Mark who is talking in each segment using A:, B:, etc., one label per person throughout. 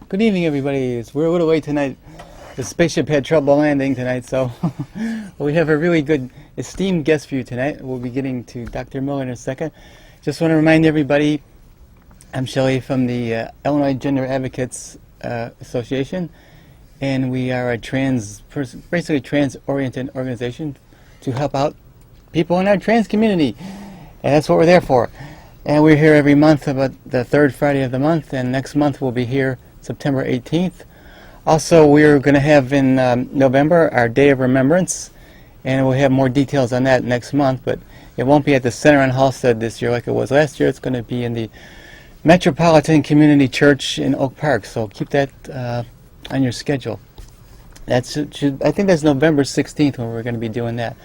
A: Good evening, everybody. We're a little late tonight. The spaceship had trouble landing tonight, so we have a really good, esteemed guest for you tonight. We'll be getting to Dr. Miller in a second. Just want to remind everybody, I'm Shelley from the Illinois Gender Advocates Association, and we are a basically trans-oriented organization to help out people in our trans community, and that's what we're there for. And we're here every month, about the third Friday of the month, and next month we'll be here September 18th. Also, we're going to have in November our Day of Remembrance, and we'll have more details on that next month, but it won't be at the Center on Halstead this year like it was last year. It's going to be in the Metropolitan Community Church in Oak Park, so keep that on your schedule. I think that's November 16th when we're going to be doing that.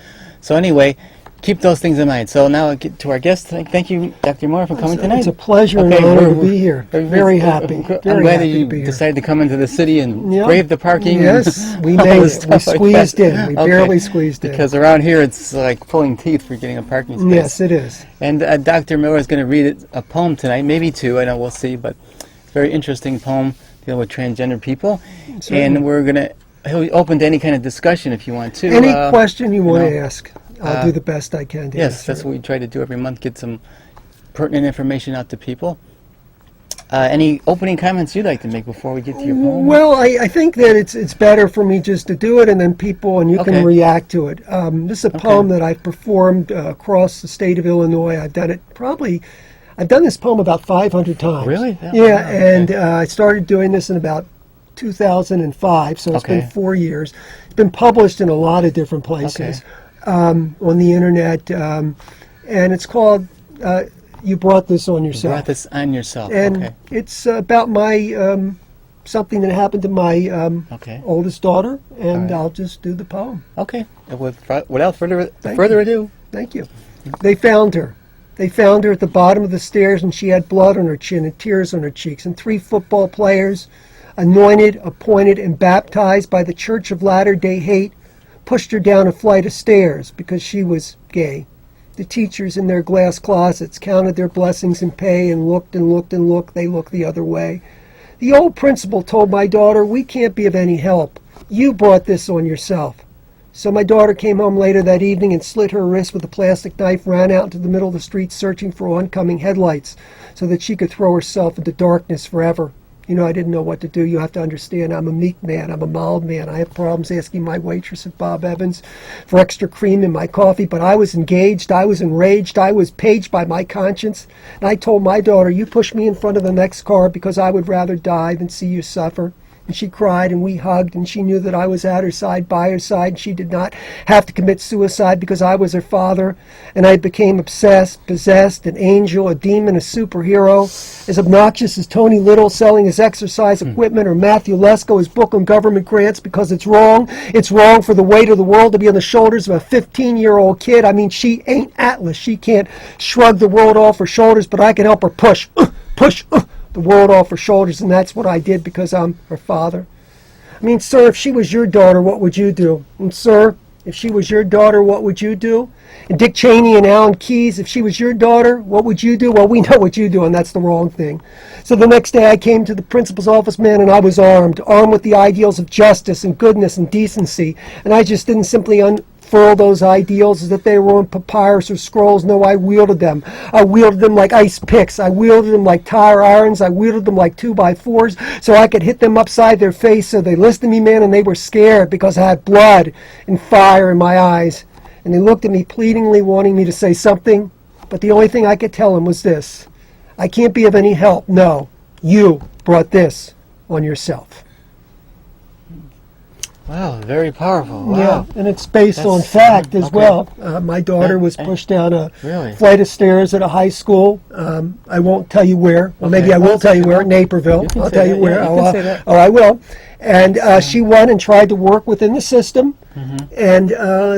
A: So anyway, keep those things in mind. So now I'll get to our guest. Thank you, Dr. Moore, for coming tonight.
B: It's a pleasure and an honor to be here. Very happy.
A: I'm glad that you decided to come into the city and brave the parking.
B: Yes, we made it. We squeezed in. We barely squeezed in.
A: Because around here it's like pulling teeth for getting a parking space.
B: Yes, it is.
A: And Dr. Miller is going to read a poem tonight, maybe two, I know, we'll see, but it's a very interesting poem dealing with transgender people. Certainly. And he'll open to any kind of discussion if you want to.
B: Any question you want to ask. I'll do the best I can to
A: Yes, that's what we try to do every month, get some pertinent information out to people. Any opening comments you'd like to make before we get to your poem?
B: Well, I think that it's better for me just to do it, and then you can react to it. This is a poem that I've performed across the state of Illinois. I've done this poem about 500 times.
A: Really?
B: Yeah, and I started doing this in about 2005, so it's been 4 years. It's been published in a lot of different places. On the internet, and it's called You Brought This on Yourself.
A: You brought this on yourself.
B: And it's about my something that happened to my oldest daughter, and I'll just do the poem.
A: Okay. Without further ado.
B: Thank you. They found her. They found her at the bottom of the stairs, and she had blood on her chin and tears on her cheeks, and 3 football players, anointed, appointed, and baptized by the Church of Latter-day Hate, pushed her down a flight of stairs because she was gay. The teachers in their glass closets counted their blessings and pay and looked and looked and looked. They looked the other way. The old principal told my daughter, "We can't be of any help. You brought this on yourself." So my daughter came home later that evening and slit her wrist with a plastic knife, ran out into the middle of the street searching for oncoming headlights so that she could throw herself into darkness forever. You know, I didn't know what to do. You have to understand, I'm a meek man. I'm a mild man. I have problems asking my waitress at Bob Evans for extra cream in my coffee, but I was engaged. I was enraged. I was paged by my conscience. And I told my daughter, "You push me in front of the next car because I would rather die than see you suffer." And she cried and we hugged, and she knew that I was at her side, by her side, and she did not have to commit suicide because I was her father. And I became obsessed, possessed, an angel, a demon, a superhero, as obnoxious as Tony Little selling his exercise equipment or Matthew Lesko his book on government grants because it's wrong. It's wrong for the weight of the world to be on the shoulders of a 15-year-old kid. I mean, she ain't Atlas. She can't shrug the world off her shoulders, but I can help her push the world off her shoulders, and that's what I did because I'm her father. I mean, sir, if she was your daughter, what would you do? And sir, if she was your daughter, what would you do? And Dick Cheney and Alan Keyes, if she was your daughter, what would you do? Well, we know what you do, and that's the wrong thing. So the next day I came to the principal's office, man, and I was armed with the ideals of justice and goodness and decency, and I just didn't simply unfurl those ideals as if they were on papyrus or scrolls. No, I wielded them. I wielded them like ice picks. I wielded them like tire irons. I wielded them like 2x4s so I could hit them upside their face. So they listened to me, man, and they were scared because I had blood and fire in my eyes. And they looked at me pleadingly, wanting me to say something. But the only thing I could tell them was this: I can't be of any help. No, you brought this on yourself.
A: Wow, very powerful. Wow.
B: Yeah, and it's based on fact as well. My daughter was pushed down a flight of stairs at a high school. I won't tell you where. Well, maybe I will tell you where, Naperville. I'll tell you where.
A: Yeah,
B: I will. And she went and tried to work within the system, and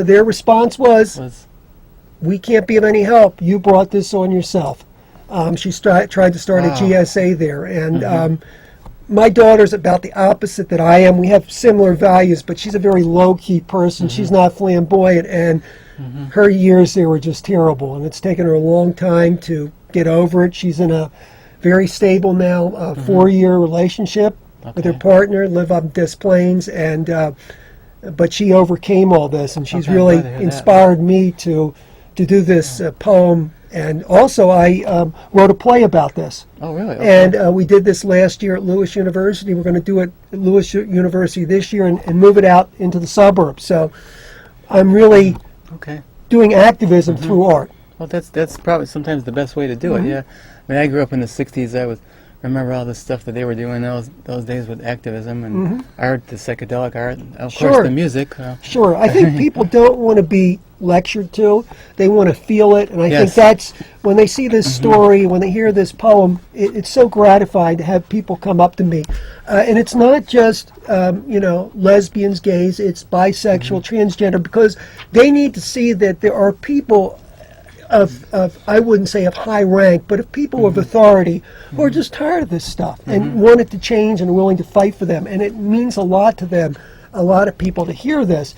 B: their response was, "We can't be of any help. You brought this on yourself." She tried to start a GSA there, and my daughter's about the opposite that I am. We have similar values, but she's a very low-key person. She's not flamboyant, and her years there were just terrible, and it's taken her a long time to get over it. She's in a very stable now, 4-year relationship with her
A: Okay.
B: partner, live up in Des Plaines, and but she overcame all this, and she's
A: Okay, I'm
B: really
A: glad to hear that.
B: inspired me to do this poem. And also, I wrote a play about this.
A: Oh, really? Okay.
B: And we did this last year at Lewis University. We're going to do it at Lewis University this year and move it out into the suburbs. So I'm really
A: Okay.
B: doing activism through art.
A: Well, that's probably sometimes the best way to do it. Yeah. I mean, I grew up in the '60s. Remember all the stuff that they were doing those days with activism and art, the psychedelic art, of
B: Sure.
A: course the music.
B: Sure, I think people don't want to be lectured to; they want to feel it, and I think
A: Yes.
B: that's when they see this story, when they hear this poem, it's so gratifying to have people come up to me, and it's not just lesbians, gays; it's bisexual, transgender, because they need to see that there are people of I wouldn't say of high rank, but of people of authority who are just tired of this stuff and want it to change and are willing to fight for them. And it means a lot to them, a lot of people, to hear this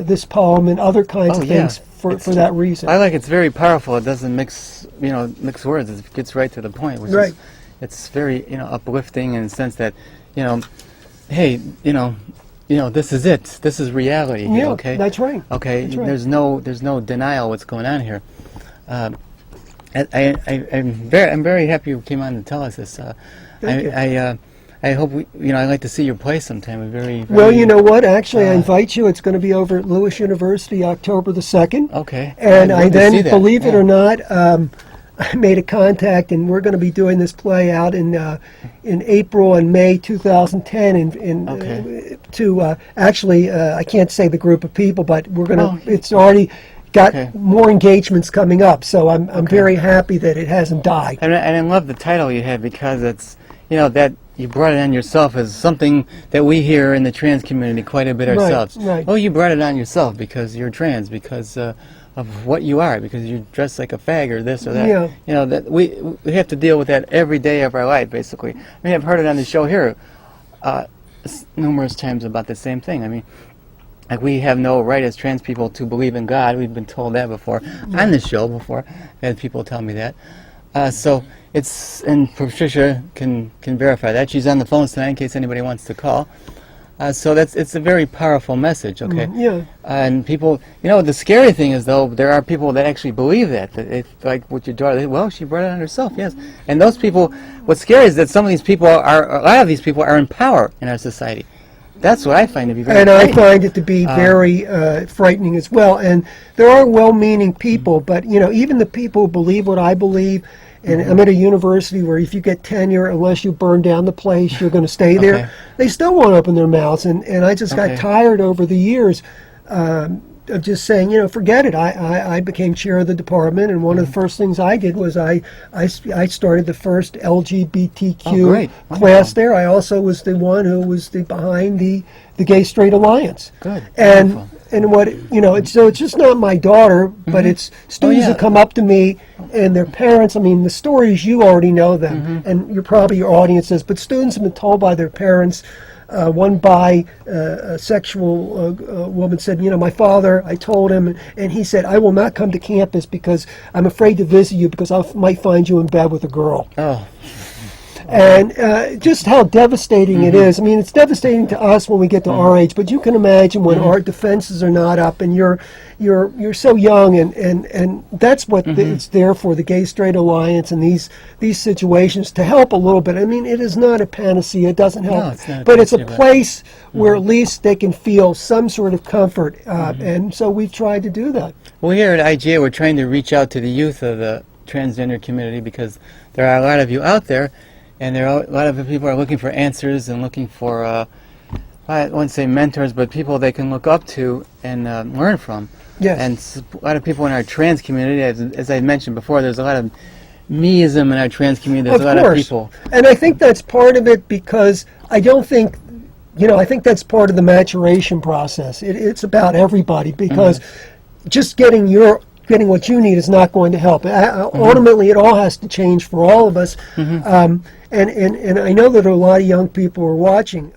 B: this poem and other kinds
A: Oh,
B: of
A: yeah.
B: things for that reason.
A: I like it's very powerful. It doesn't mix words. It gets right to the point. Which
B: Right.
A: is, it's very uplifting in the sense that hey this is it. This is reality. Here,
B: Yeah,
A: okay.
B: that's right.
A: Okay.
B: That's right.
A: There's no denial what's going on here. I'm very happy you came on to tell us this.
B: Thank you.
A: I hope I'd like to see your play sometime. Very
B: Well, you know what? Actually, I invite you. It's going to be over at Lewis University, October the 2nd.
A: Okay.
B: And
A: I'd
B: I
A: love to see
B: then,
A: that.
B: believe it
A: Yeah.
B: or not, I made a contact, and we're going to be doing this play out in April and May 2010.
A: Okay.
B: Actually, I can't say the group of people, but we're going to.
A: Oh.
B: It's already got
A: Okay.
B: more engagements coming up, so I'm very happy that it hasn't died.
A: And I love the title you had because it's that you brought it on yourself as something that we hear in the trans community quite a bit
B: Right,
A: ourselves.
B: right.
A: Oh, you brought it on yourself because you're trans, because of what you are, because you dress like a fag or this or that.
B: Yeah.
A: That we have to deal with that every day of our life, basically. I mean, I've heard it on the show here numerous times about the same thing. I mean, like we have no right as trans people to believe in God. We've been told that before on the show before. I had people tell me that. So it's, and Patricia can verify that. She's on the phones tonight in case anybody wants to call. So it's a very powerful message, okay?
B: Yeah.
A: And people, the scary thing is though, there are people that actually believe that it's like with your daughter. Well, she brought it on herself, yes. And those people, what's scary is that a lot of these people are in power in our society. That's what I find to be very
B: And I
A: frightening.
B: find it to be very frightening as well. And there are well-meaning people, but even the people who believe what I believe, and I'm at a university where if you get tenure, unless you burn down the place, you're going to stay there.
A: Okay.
B: They still won't open their mouths, and I just got
A: Okay.
B: tired over the years of just saying, forget it. I became chair of the department, and one of the first things I did was I started the first LGBTQ
A: Oh, great.
B: class there. I also was the one who was behind the Gay Straight Alliance.
A: Good.
B: And
A: Wonderful.
B: and what it's just not my daughter, but it's students
A: yeah.
B: that come up to me and their parents. I mean, the stories, you already know them, and you're probably your audiences, but students have been told by their parents. One bisexual woman said, my father, I told him, and he said, I will not come to campus because I'm afraid to visit you because I might find you in bed with a girl.
A: Oh,
B: And just how devastating it is. I mean, it's devastating to us when we get to our age, but you can imagine when our defenses are not up and you're so young, and that's what it's there for, the Gay Straight Alliance and these situations, to help a little bit. I mean, it is not a panacea, it doesn't help,
A: No, it's not a
B: but it's a
A: panacea, but-
B: place where at least they can feel some sort of comfort, and so we've tried to do that.
A: well, here at IGA, we're trying to reach out to the youth of the transgender community because there are a lot of you out there, and there are a lot of people are looking for answers and looking for, I wouldn't say mentors, but people they can look up to and learn from.
B: Yes.
A: And a lot of people in our trans community, as I mentioned before, there's a lot of meism in our trans community. There's a lot of people.
B: And I think that's part of it, because I don't think, I think that's part of the maturation process. It's about everybody, because just getting what you need is not going to help. Ultimately, it all has to change for all of us. And I know that a lot of young people are watching.